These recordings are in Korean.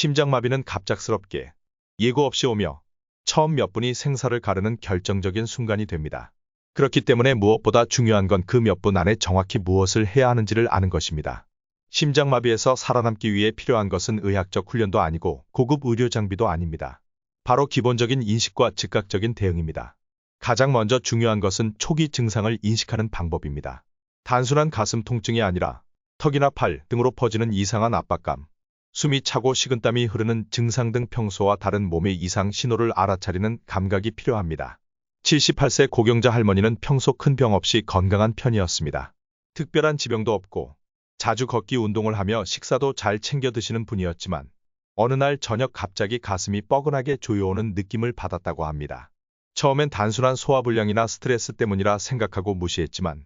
심장마비는 갑작스럽게 예고 없이 오며 처음 몇 분이 생사를 가르는 결정적인 순간이 됩니다. 그렇기 때문에 무엇보다 중요한 건 그 몇 분 안에 정확히 무엇을 해야 하는지를 아는 것입니다. 심장마비에서 살아남기 위해 필요한 것은 의학적 훈련도 아니고 고급 의료 장비도 아닙니다. 바로 기본적인 인식과 즉각적인 대응입니다. 가장 먼저 중요한 것은 초기 증상을 인식하는 방법입니다. 단순한 가슴 통증이 아니라 턱이나 팔 등으로 퍼지는 이상한 압박감, 숨이 차고 식은땀이 흐르는 증상 등 평소와 다른 몸의 이상 신호를 알아차리는 감각이 필요합니다. 78세 고경자 할머니는 평소 큰 병 없이 건강한 편이었습니다. 특별한 지병도 없고 자주 걷기 운동을 하며 식사도 잘 챙겨 드시는 분이었지만 어느 날 저녁 갑자기 가슴이 뻐근하게 조여오는 느낌을 받았다고 합니다. 처음엔 단순한 소화불량이나 스트레스 때문이라 생각하고 무시했지만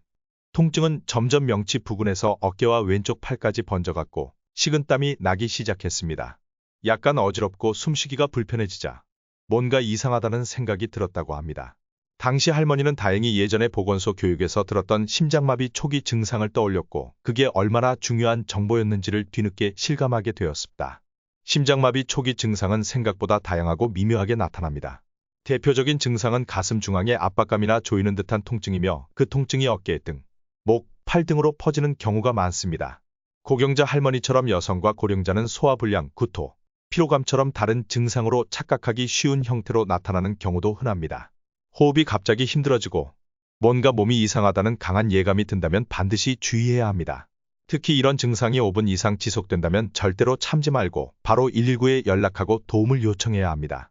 통증은 점점 명치 부근에서 어깨와 왼쪽 팔까지 번져갔고 식은땀이 나기 시작했습니다. 약간 어지럽고 숨쉬기가 불편해지자 뭔가 이상하다는 생각이 들었다고 합니다. 당시 할머니는 다행히 예전에 보건소 교육에서 들었던 심장마비 초기 증상을 떠올렸고 그게 얼마나 중요한 정보였는지를 뒤늦게 실감하게 되었습니다. 심장마비 초기 증상은 생각보다 다양하고 미묘하게 나타납니다. 대표적인 증상은 가슴 중앙의 압박감이나 조이는 듯한 통증이며 그 통증이 어깨 등, 목, 팔 등으로 퍼지는 경우가 많습니다. 고경자 할머니처럼 여성과 고령자는 소화불량, 구토, 피로감처럼 다른 증상으로 착각하기 쉬운 형태로 나타나는 경우도 흔합니다. 호흡이 갑자기 힘들어지고 뭔가 몸이 이상하다는 강한 예감이 든다면 반드시 주의해야 합니다. 특히 이런 증상이 5분 이상 지속된다면 절대로 참지 말고 바로 119에 연락하고 도움을 요청해야 합니다.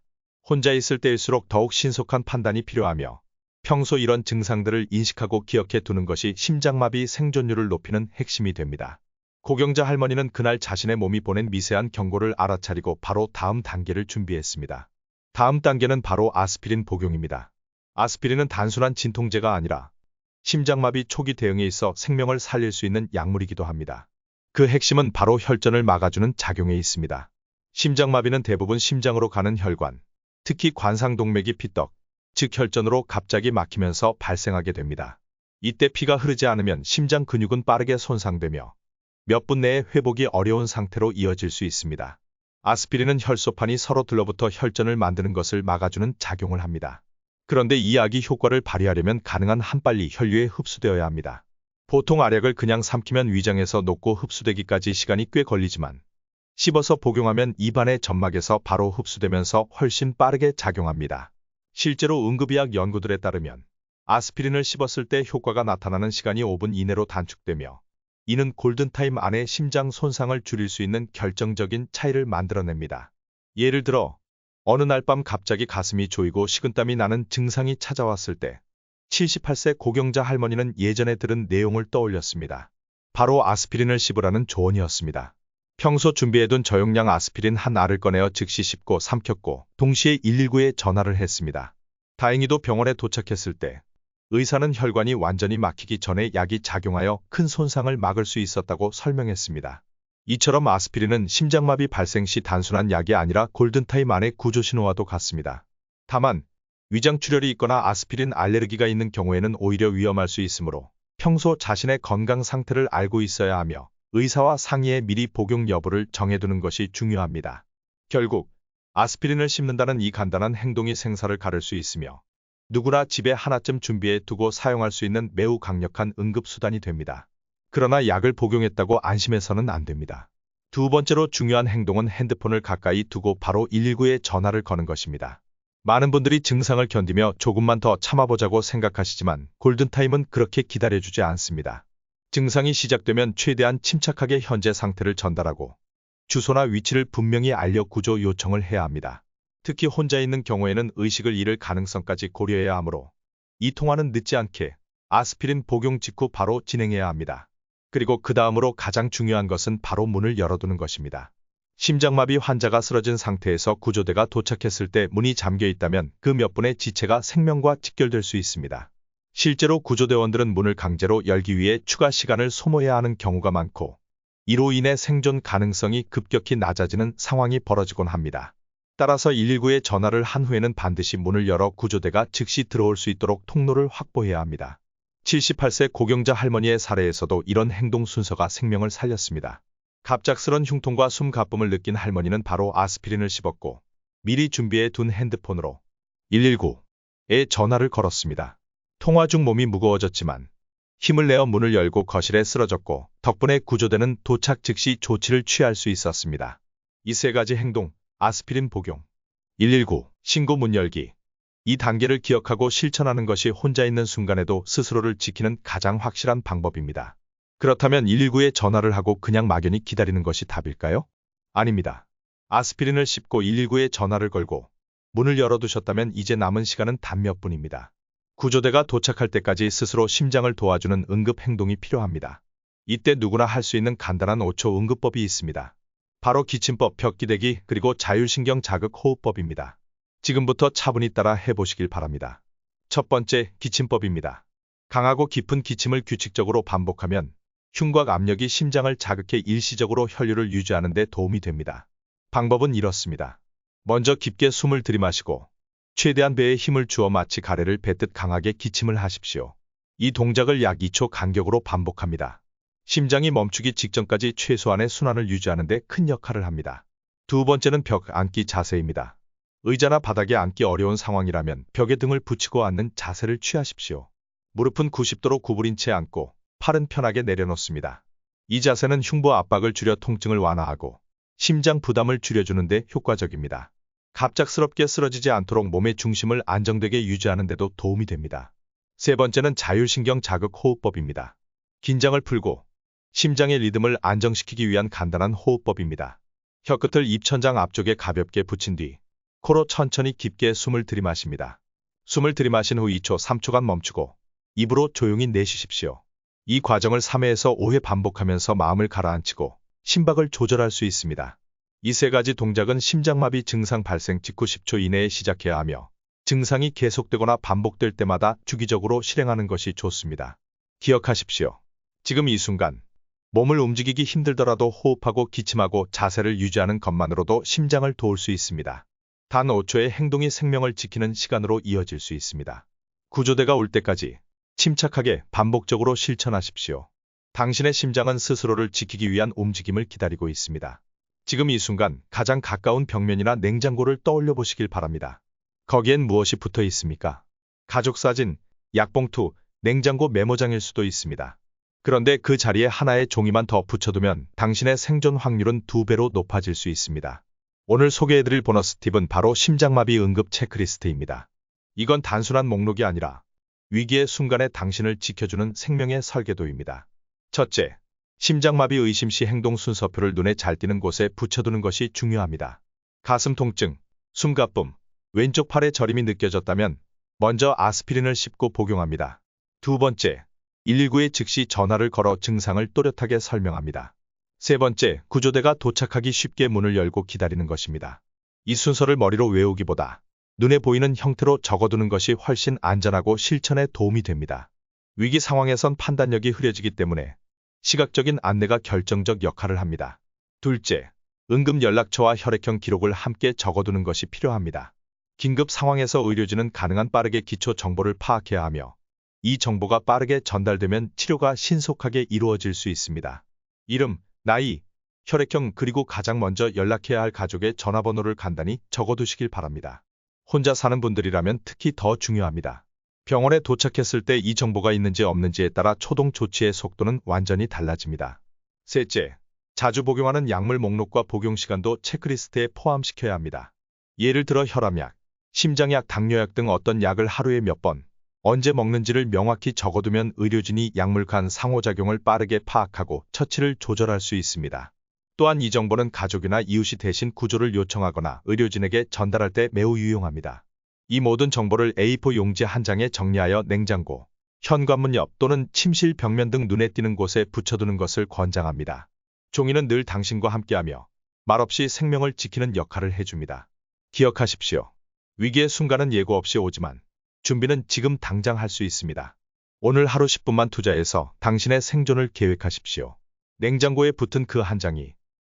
혼자 있을 때일수록 더욱 신속한 판단이 필요하며 평소 이런 증상들을 인식하고 기억해 두는 것이 심장마비 생존율을 높이는 핵심이 됩니다. 고경자 할머니는 그날 자신의 몸이 보낸 미세한 경고를 알아차리고 바로 다음 단계를 준비했습니다. 다음 단계는 바로 아스피린 복용입니다. 아스피린은 단순한 진통제가 아니라 심장마비 초기 대응에 있어 생명을 살릴 수 있는 약물이기도 합니다. 그 핵심은 바로 혈전을 막아주는 작용에 있습니다. 심장마비는 대부분 심장으로 가는 혈관, 특히 관상동맥이 피떡, 즉 혈전으로 갑자기 막히면서 발생하게 됩니다. 이때 피가 흐르지 않으면 심장 근육은 빠르게 손상되며 몇 분 내에 회복이 어려운 상태로 이어질 수 있습니다. 아스피린은 혈소판이 서로 들러붙어 혈전을 만드는 것을 막아주는 작용을 합니다. 그런데 이 약이 효과를 발휘하려면 가능한 한 빨리 혈류에 흡수되어야 합니다. 보통 알약을 그냥 삼키면 위장에서 녹고 흡수되기까지 시간이 꽤 걸리지만 씹어서 복용하면 입안의 점막에서 바로 흡수되면서 훨씬 빠르게 작용합니다. 실제로 응급의학 연구들에 따르면 아스피린을 씹었을 때 효과가 나타나는 시간이 5분 이내로 단축되며 이는 골든타임 안에 심장 손상을 줄일 수 있는 결정적인 차이를 만들어냅니다. 예를 들어 어느 날 밤 갑자기 가슴이 조이고 식은땀이 나는 증상이 찾아왔을 때 78세 고경자 할머니는 예전에 들은 내용을 떠올렸습니다. 바로 아스피린을 씹으라는 조언이었습니다. 평소 준비해둔 저용량 아스피린 한 알을 꺼내어 즉시 씹고 삼켰고 동시에 119에 전화를 했습니다. 다행히도 병원에 도착했을 때 의사는 혈관이 완전히 막히기 전에 약이 작용하여 큰 손상을 막을 수 있었다고 설명했습니다. 이처럼 아스피린은 심장마비 발생 시 단순한 약이 아니라 골든타임 안의 구조신호와도 같습니다. 다만 위장출혈이 있거나 아스피린 알레르기가 있는 경우에는 오히려 위험할 수 있으므로 평소 자신의 건강 상태를 알고 있어야 하며 의사와 상의해 미리 복용 여부를 정해두는 것이 중요합니다. 결국 아스피린을 씹는다는 이 간단한 행동이 생사를 가를 수 있으며 누구나 집에 하나쯤 준비해 두고 사용할 수 있는 매우 강력한 응급수단이 됩니다. 그러나 약을 복용했다고 안심해서는 안 됩니다. 두 번째로 중요한 행동은 핸드폰을 가까이 두고 바로 119에 전화를 거는 것입니다. 많은 분들이 증상을 견디며 조금만 더 참아보자고 생각하시지만 골든타임은 그렇게 기다려주지 않습니다. 증상이 시작되면 최대한 침착하게 현재 상태를 전달하고 주소나 위치를 분명히 알려 구조 요청을 해야 합니다. 특히 혼자 있는 경우에는 의식을 잃을 가능성까지 고려해야 하므로 이 통화는 늦지 않게 아스피린 복용 직후 바로 진행해야 합니다. 그리고 그 다음으로 가장 중요한 것은 바로 문을 열어두는 것입니다. 심장마비 환자가 쓰러진 상태에서 구조대가 도착했을 때 문이 잠겨 있다면 그 몇 분의 지체가 생명과 직결될 수 있습니다. 실제로 구조대원들은 문을 강제로 열기 위해 추가 시간을 소모해야 하는 경우가 많고 이로 인해 생존 가능성이 급격히 낮아지는 상황이 벌어지곤 합니다. 따라서 119에 전화를 한 후에는 반드시 문을 열어 구조대가 즉시 들어올 수 있도록 통로를 확보해야 합니다. 78세 고경자 할머니의 사례에서도 이런 행동 순서가 생명을 살렸습니다. 갑작스런 흉통과 숨가쁨을 느낀 할머니는 바로 아스피린을 씹었고 미리 준비해 둔 핸드폰으로 119에 전화를 걸었습니다. 통화 중 몸이 무거워졌지만 힘을 내어 문을 열고 거실에 쓰러졌고 덕분에 구조대는 도착 즉시 조치를 취할 수 있었습니다. 이 세 가지 행동, 아스피린 복용, 119, 신고 문 열기. 이 단계를 기억하고 실천하는 것이 혼자 있는 순간에도 스스로를 지키는 가장 확실한 방법입니다. 그렇다면 119에 전화를 하고 그냥 막연히 기다리는 것이 답일까요? 아닙니다. 아스피린을 씹고 119에 전화를 걸고 문을 열어두셨다면 이제 남은 시간은 단 몇 분입니다. 구조대가 도착할 때까지 스스로 심장을 도와주는 응급 행동이 필요합니다. 이때 누구나 할 수 있는 간단한 5초 응급법이 있습니다. 바로 기침법, 벽기대기, 그리고 자율신경 자극 호흡법입니다. 지금부터 차분히 따라 해보시길 바랍니다. 첫 번째, 기침법입니다. 강하고 깊은 기침을 규칙적으로 반복하면 흉곽 압력이 심장을 자극해 일시적으로 혈류를 유지하는 데 도움이 됩니다. 방법은 이렇습니다. 먼저 깊게 숨을 들이마시고 최대한 배에 힘을 주어 마치 가래를 뱉듯 강하게 기침을 하십시오. 이 동작을 약 2초 간격으로 반복합니다. 심장이 멈추기 직전까지 최소한의 순환을 유지하는 데 큰 역할을 합니다. 두 번째는 벽 앉기 자세입니다. 의자나 바닥에 앉기 어려운 상황이라면 벽에 등을 붙이고 앉는 자세를 취하십시오. 무릎은 90도로 구부린 채 앉고 팔은 편하게 내려놓습니다. 이 자세는 흉부 압박을 줄여 통증을 완화하고 심장 부담을 줄여주는 데 효과적입니다. 갑작스럽게 쓰러지지 않도록 몸의 중심을 안정되게 유지하는 데도 도움이 됩니다. 세 번째는 자율신경 자극 호흡법입니다. 긴장을 풀고 심장의 리듬을 안정시키기 위한 간단한 호흡법입니다. 혀끝을 입천장 앞쪽에 가볍게 붙인 뒤 코로 천천히 깊게 숨을 들이마십니다. 숨을 들이마신 후 2초, 3초간 멈추고 입으로 조용히 내쉬십시오. 이 과정을 3회에서 5회 반복하면서 마음을 가라앉히고 심박을 조절할 수 있습니다. 이 세 가지 동작은 심장마비 증상 발생 직후 10초 이내에 시작해야 하며 증상이 계속되거나 반복될 때마다 주기적으로 실행하는 것이 좋습니다. 기억하십시오. 지금 이 순간 몸을 움직이기 힘들더라도 호흡하고 기침하고 자세를 유지하는 것만으로도 심장을 도울 수 있습니다. 단 5초의 행동이 생명을 지키는 시간으로 이어질 수 있습니다. 구조대가 올 때까지 침착하게 반복적으로 실천하십시오. 당신의 심장은 스스로를 지키기 위한 움직임을 기다리고 있습니다. 지금 이 순간 가장 가까운 벽면이나 냉장고를 떠올려 보시길 바랍니다. 거기엔 무엇이 붙어 있습니까? 가족 사진, 약봉투, 냉장고 메모장일 수도 있습니다. 그런데 그 자리에 하나의 종이만 더 붙여두면 당신의 생존 확률은 2배로 높아질 수 있습니다. 오늘 소개해드릴 보너스 팁은 바로 심장마비 응급 체크리스트입니다. 이건 단순한 목록이 아니라 위기의 순간에 당신을 지켜주는 생명의 설계도입니다. 첫째, 심장마비 의심 시 행동 순서표를 눈에 잘 띄는 곳에 붙여두는 것이 중요합니다. 가슴 통증, 숨가쁨, 왼쪽 팔에 저림이 느껴졌다면 먼저 아스피린을 씹고 복용합니다. 두 번째, 119에 즉시 전화를 걸어 증상을 또렷하게 설명합니다. 세 번째, 구조대가 도착하기 쉽게 문을 열고 기다리는 것입니다. 이 순서를 머리로 외우기보다 눈에 보이는 형태로 적어두는 것이 훨씬 안전하고 실천에 도움이 됩니다. 위기 상황에선 판단력이 흐려지기 때문에 시각적인 안내가 결정적 역할을 합니다. 둘째, 응급 연락처와 혈액형 기록을 함께 적어두는 것이 필요합니다. 긴급 상황에서 의료진은 가능한 빠르게 기초 정보를 파악해야 하며 이 정보가 빠르게 전달되면 치료가 신속하게 이루어질 수 있습니다. 이름, 나이, 혈액형 그리고 가장 먼저 연락해야 할 가족의 전화번호를 간단히 적어두시길 바랍니다. 혼자 사는 분들이라면 특히 더 중요합니다. 병원에 도착했을 때 이 정보가 있는지 없는지에 따라 초동 조치의 속도는 완전히 달라집니다. 셋째, 자주 복용하는 약물 목록과 복용 시간도 체크리스트에 포함시켜야 합니다. 예를 들어 혈압약, 심장약, 당뇨약 등 어떤 약을 하루에 몇 번, 언제 먹는지를 명확히 적어두면 의료진이 약물 간 상호작용을 빠르게 파악하고 처치를 조절할 수 있습니다. 또한 이 정보는 가족이나 이웃이 대신 구조를 요청하거나 의료진에게 전달할 때 매우 유용합니다. 이 모든 정보를 A4 용지 한 장에 정리하여 냉장고, 현관문 옆 또는 침실 벽면 등 눈에 띄는 곳에 붙여두는 것을 권장합니다. 종이는 늘 당신과 함께하며 말없이 생명을 지키는 역할을 해줍니다. 기억하십시오. 위기의 순간은 예고 없이 오지만 준비는 지금 당장 할 수 있습니다. 오늘 하루 10분만 투자해서 당신의 생존을 계획하십시오. 냉장고에 붙은 그 한 장이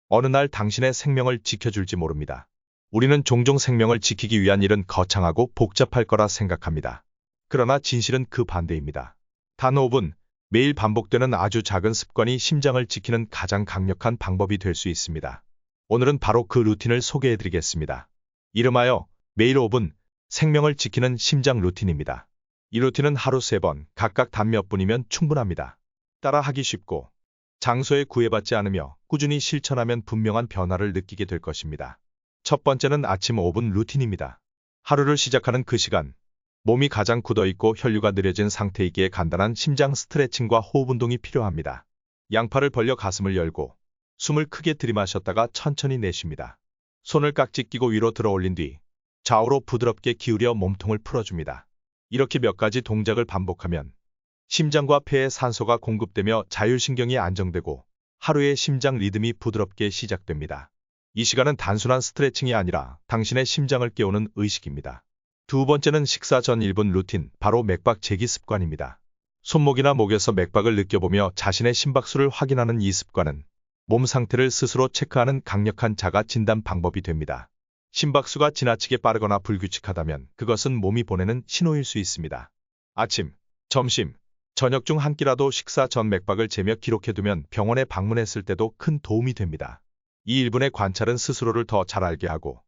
어느 날 당신의 생명을 지켜줄지 모릅니다. 우리는 종종 생명을 지키기 위한 일은 거창하고 복잡할 거라 생각합니다. 그러나 진실은 그 반대입니다. 단 5분, 매일 반복되는 아주 작은 습관이 심장을 지키는 가장 강력한 방법이 될 수 있습니다. 오늘은 바로 그 루틴을 소개해드리겠습니다. 이름하여 매일 5분 생명을 지키는 심장 루틴입니다. 이 루틴은 하루 3번 각각 단 몇 분이면 충분합니다. 따라하기 쉽고 장소에 구애받지 않으며 꾸준히 실천하면 분명한 변화를 느끼게 될 것입니다. 첫 번째는 아침 5분 루틴입니다. 하루를 시작하는 그 시간, 몸이 가장 굳어있고 혈류가 느려진 상태이기에 간단한 심장 스트레칭과 호흡 운동이 필요합니다. 양팔을 벌려 가슴을 열고 숨을 크게 들이마셨다가 천천히 내쉽니다. 손을 깍지 끼고 위로 들어 올린 뒤 좌우로 부드럽게 기울여 몸통을 풀어줍니다. 이렇게 몇 가지 동작을 반복하면 심장과 폐에 산소가 공급되며 자율신경이 안정되고 하루의 심장 리듬이 부드럽게 시작됩니다. 이 시간은 단순한 스트레칭이 아니라 당신의 심장을 깨우는 의식입니다. 두 번째는 식사 전 1분 루틴, 바로 맥박 재기 습관입니다. 손목이나 목에서 맥박을 느껴보며 자신의 심박수를 확인하는 이 습관은 몸 상태를 스스로 체크하는 강력한 자가 진단 방법이 됩니다. 심박수가 지나치게 빠르거나 불규칙하다면 그것은 몸이 보내는 신호일 수 있습니다. 아침, 점심, 저녁 중 한 끼라도 식사 전 맥박을 재며 기록해두면 병원에 방문했을 때도 큰 도움이 됩니다. 이 1분의 관찰은 스스로를 더 잘 알게 하고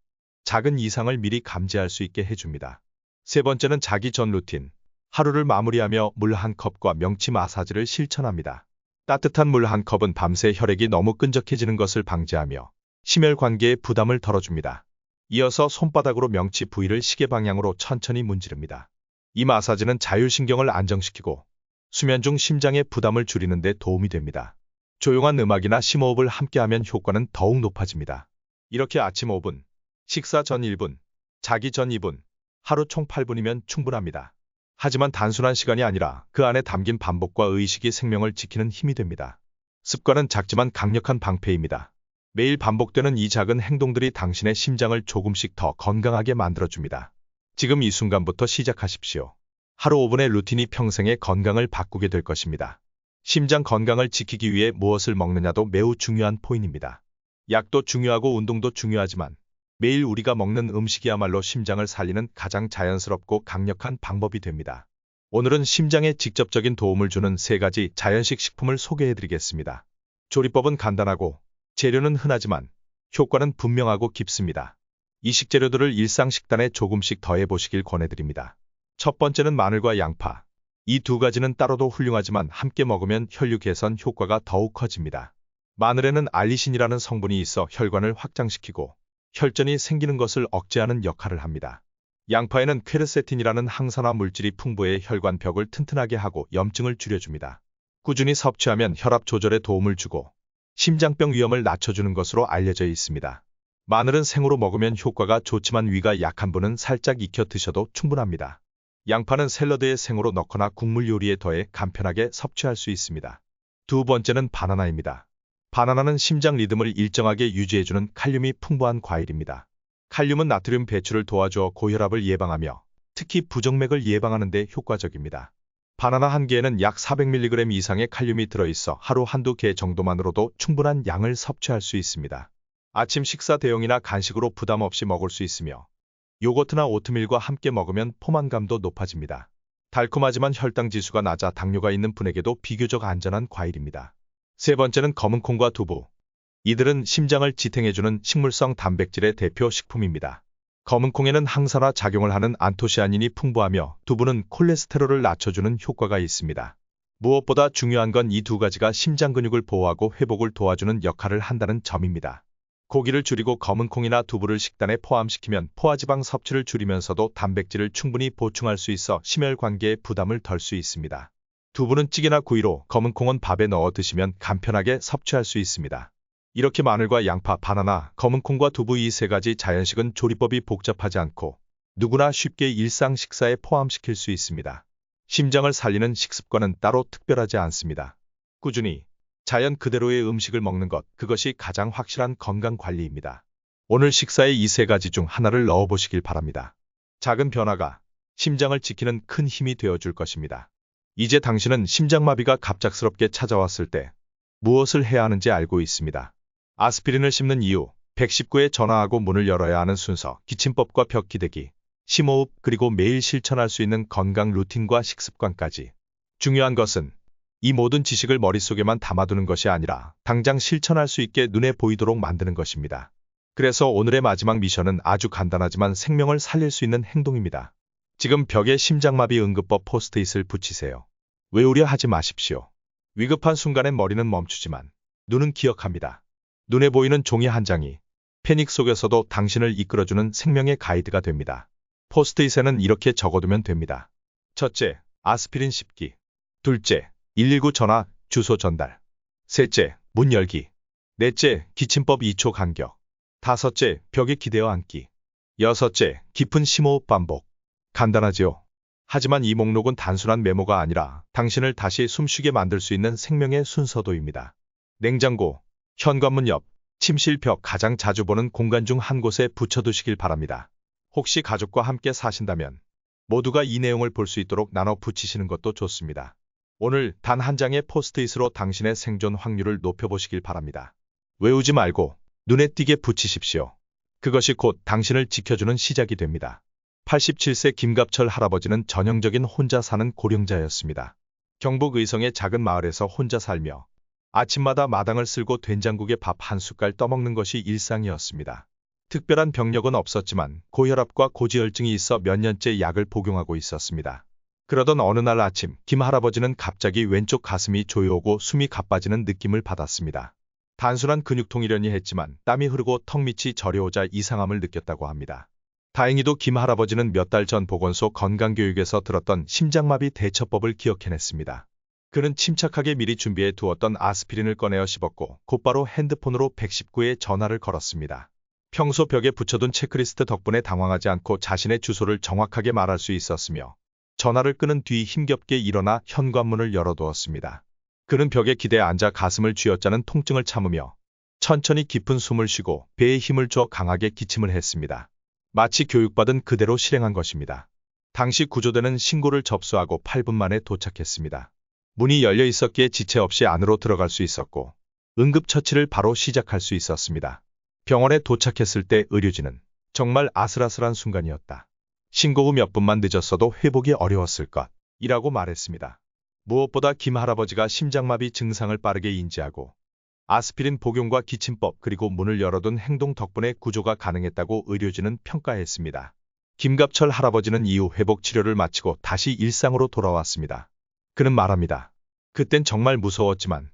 작은 이상을 미리 감지할 수 있게 해줍니다. 세 번째는 자기 전 루틴. 하루를 마무리하며 물 한 컵과 명치 마사지를 실천합니다. 따뜻한 물 한 컵은 밤새 혈액이 너무 끈적해지는 것을 방지하며 심혈관계에 부담을 덜어줍니다. 이어서 손바닥으로 명치 부위를 시계 방향으로 천천히 문지릅니다. 이 마사지는 자율신경을 안정시키고 수면 중 심장의 부담을 줄이는 데 도움이 됩니다. 조용한 음악이나 심호흡을 함께하면 효과는 더욱 높아집니다. 이렇게 아침 5분, 식사 전 1분, 자기 전 2분, 하루 총 8분이면 충분합니다. 하지만 단순한 시간이 아니라 그 안에 담긴 반복과 의식이 생명을 지키는 힘이 됩니다. 습관은 작지만 강력한 방패입니다. 매일 반복되는 이 작은 행동들이 당신의 심장을 조금씩 더 건강하게 만들어줍니다. 지금 이 순간부터 시작하십시오. 하루 5분의 루틴이 평생의 건강을 바꾸게 될 것입니다. 심장 건강을 지키기 위해 무엇을 먹느냐도 매우 중요한 포인트입니다. 약도 중요하고 운동도 중요하지만 매일 우리가 먹는 음식이야말로 심장을 살리는 가장 자연스럽고 강력한 방법이 됩니다. 오늘은 심장에 직접적인 도움을 주는 3가지 자연식 식품을 소개해드리겠습니다. 조리법은 간단하고 재료는 흔하지만 효과는 분명하고 깊습니다. 이 식재료들을 일상 식단에 조금씩 더해보시길 권해드립니다. 첫 번째는 마늘과 양파. 이 2가지는 따로도 훌륭하지만 함께 먹으면 혈류 개선 효과가 더욱 커집니다. 마늘에는 알리신이라는 성분이 있어 혈관을 확장시키고 혈전이 생기는 것을 억제하는 역할을 합니다. 양파에는 퀘르세틴이라는 항산화 물질이 풍부해 혈관 벽을 튼튼하게 하고 염증을 줄여줍니다. 꾸준히 섭취하면 혈압 조절에 도움을 주고 심장병 위험을 낮춰주는 것으로 알려져 있습니다. 마늘은 생으로 먹으면 효과가 좋지만 위가 약한 분은 살짝 익혀 드셔도 충분합니다. 양파는 샐러드에 생으로 넣거나 국물 요리에 더해 간편하게 섭취할 수 있습니다. 두 번째는 바나나입니다. 바나나는 심장 리듬을 일정하게 유지해주는 칼륨이 풍부한 과일입니다. 칼륨은 나트륨 배출을 도와줘 고혈압을 예방하며 특히 부정맥을 예방하는 데 효과적입니다. 바나나 한 개에는 약 400mg 이상의 칼륨이 들어있어 하루 한두 개 정도만으로도 충분한 양을 섭취할 수 있습니다. 아침 식사 대용이나 간식으로 부담 없이 먹을 수 있으며 요거트나 오트밀과 함께 먹으면 포만감도 높아집니다. 달콤하지만 혈당 지수가 낮아 당뇨가 있는 분에게도 비교적 안전한 과일입니다. 세 번째는 검은콩과 두부. 이들은 심장을 지탱해주는 식물성 단백질의 대표 식품입니다. 검은콩에는 항산화 작용을 하는 안토시아닌이 풍부하며 두부는 콜레스테롤을 낮춰주는 효과가 있습니다. 무엇보다 중요한 건 이 2가지가 심장 근육을 보호하고 회복을 도와주는 역할을 한다는 점입니다. 고기를 줄이고 검은콩이나 두부를 식단에 포함시키면 포화지방 섭취를 줄이면서도 단백질을 충분히 보충할 수 있어 심혈관계에 부담을 덜 수 있습니다. 두부는 찌개나 구이로, 검은콩은 밥에 넣어 드시면 간편하게 섭취할 수 있습니다. 이렇게 마늘과 양파, 바나나, 검은콩과 두부 이 3가지 자연식은 조리법이 복잡하지 않고 누구나 쉽게 일상 식사에 포함시킬 수 있습니다. 심장을 살리는 식습관은 따로 특별하지 않습니다. 꾸준히 자연 그대로의 음식을 먹는 것, 그것이 가장 확실한 건강관리입니다. 오늘 식사에 이 3가지 중 하나를 넣어보시길 바랍니다. 작은 변화가 심장을 지키는 큰 힘이 되어줄 것입니다. 이제 당신은 심장마비가 갑작스럽게 찾아왔을 때 무엇을 해야 하는지 알고 있습니다. 아스피린을 씹는 이유, 119에 전화하고 문을 열어야 하는 순서, 기침법과 벽 기대기, 심호흡, 그리고 매일 실천할 수 있는 건강 루틴과 식습관까지. 중요한 것은 이 모든 지식을 머릿속에만 담아두는 것이 아니라 당장 실천할 수 있게 눈에 보이도록 만드는 것입니다. 그래서 오늘의 마지막 미션은 아주 간단하지만 생명을 살릴 수 있는 행동입니다. 지금 벽에 심장마비 응급법 포스트잇을 붙이세요. 외우려 하지 마십시오. 위급한 순간엔 머리는 멈추지만 눈은 기억합니다. 눈에 보이는 종이 한 장이 패닉 속에서도 당신을 이끌어주는 생명의 가이드가 됩니다. 포스트잇에는 이렇게 적어두면 됩니다. 첫째, 아스피린 씹기. 둘째, 119 전화, 주소 전달. 셋째, 문 열기. 넷째, 기침법 2초 간격. 다섯째, 벽에 기대어 앉기. 여섯째, 깊은 심호흡 반복. 간단하지요? 하지만 이 목록은 단순한 메모가 아니라 당신을 다시 숨쉬게 만들 수 있는 생명의 순서도입니다. 냉장고, 현관문 옆, 침실 벽 가장 자주 보는 공간 중 한 곳에 붙여두시길 바랍니다. 혹시 가족과 함께 사신다면 모두가 이 내용을 볼 수 있도록 나눠 붙이시는 것도 좋습니다. 오늘 단 한 장의 포스트잇으로 당신의 생존 확률을 높여보시길 바랍니다. 외우지 말고 눈에 띄게 붙이십시오. 그것이 곧 당신을 지켜주는 시작이 됩니다. 87세 김갑철 할아버지는 전형적인 혼자 사는 고령자였습니다. 경북 의성의 작은 마을에서 혼자 살며 아침마다 마당을 쓸고 된장국에 밥 한 숟갈 떠먹는 것이 일상이었습니다. 특별한 병력은 없었지만 고혈압과 고지혈증이 있어 몇 년째 약을 복용하고 있었습니다. 그러던 어느 날 아침 김 할아버지는 갑자기 왼쪽 가슴이 조여오고 숨이 가빠지는 느낌을 받았습니다. 단순한 근육통이려니 했지만 땀이 흐르고 턱 밑이 저려오자 이상함을 느꼈다고 합니다. 다행히도 김 할아버지는 몇 달 전 보건소 건강교육에서 들었던 심장마비 대처법을 기억해냈습니다. 그는 침착하게 미리 준비해 두었던 아스피린을 꺼내어 씹었고 곧바로 핸드폰으로 119에 전화를 걸었습니다. 평소 벽에 붙여둔 체크리스트 덕분에 당황하지 않고 자신의 주소를 정확하게 말할 수 있었으며 전화를 끊은 뒤 힘겹게 일어나 현관문을 열어두었습니다. 그는 벽에 기대어 앉아 가슴을 쥐어짜는 통증을 참으며 천천히 깊은 숨을 쉬고 배에 힘을 줘 강하게 기침을 했습니다. 마치 교육받은 그대로 실행한 것입니다. 당시 구조대는 신고를 접수하고 8분 만에 도착했습니다. 문이 열려 있었기에 지체 없이 안으로 들어갈 수 있었고 응급처치를 바로 시작할 수 있었습니다. 병원에 도착했을 때 의료진은 정말 아슬아슬한 순간이었다. 신고 후 몇 분만 늦었어도 회복이 어려웠을 것이라고 말했습니다. 무엇보다 김 할아버지가 심장마비 증상을 빠르게 인지하고 아스피린 복용과 기침법 그리고 문을 열어둔 행동 덕분에 구조가 가능했다고 의료진은 평가했습니다. 김갑철 할아버지는 이후 회복 치료를 마치고 다시 일상으로 돌아왔습니다. 그는 말합니다. 그땐 정말 무서웠지만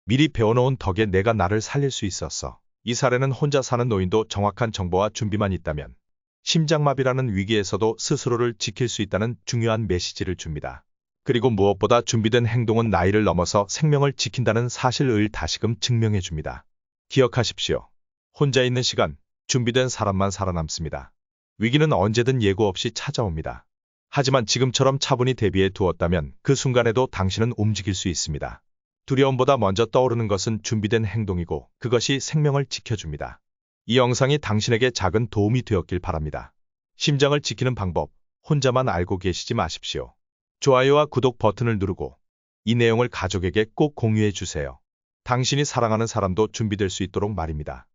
미리 배워놓은 덕에 내가 나를 살릴 수 있었어. 이 사례는 혼자 사는 노인도 정확한 정보와 준비만 있다면 심장마비라는 위기에서도 스스로를 지킬 수 있다는 중요한 메시지를 줍니다. 그리고 무엇보다 준비된 행동은 나이를 넘어서 생명을 지킨다는 사실을 다시금 증명해 줍니다. 기억하십시오. 혼자 있는 시간, 준비된 사람만 살아남습니다. 위기는 언제든 예고 없이 찾아옵니다. 하지만 지금처럼 차분히 대비해 두었다면 그 순간에도 당신은 움직일 수 있습니다. 두려움보다 먼저 떠오르는 것은 준비된 행동이고 그것이 생명을 지켜줍니다. 이 영상이 당신에게 작은 도움이 되었길 바랍니다. 심장을 지키는 방법, 혼자만 알고 계시지 마십시오. 좋아요와 구독 버튼을 누르고 이 내용을 가족에게 꼭 공유해 주세요. 당신이 사랑하는 사람도 준비될 수 있도록 말입니다.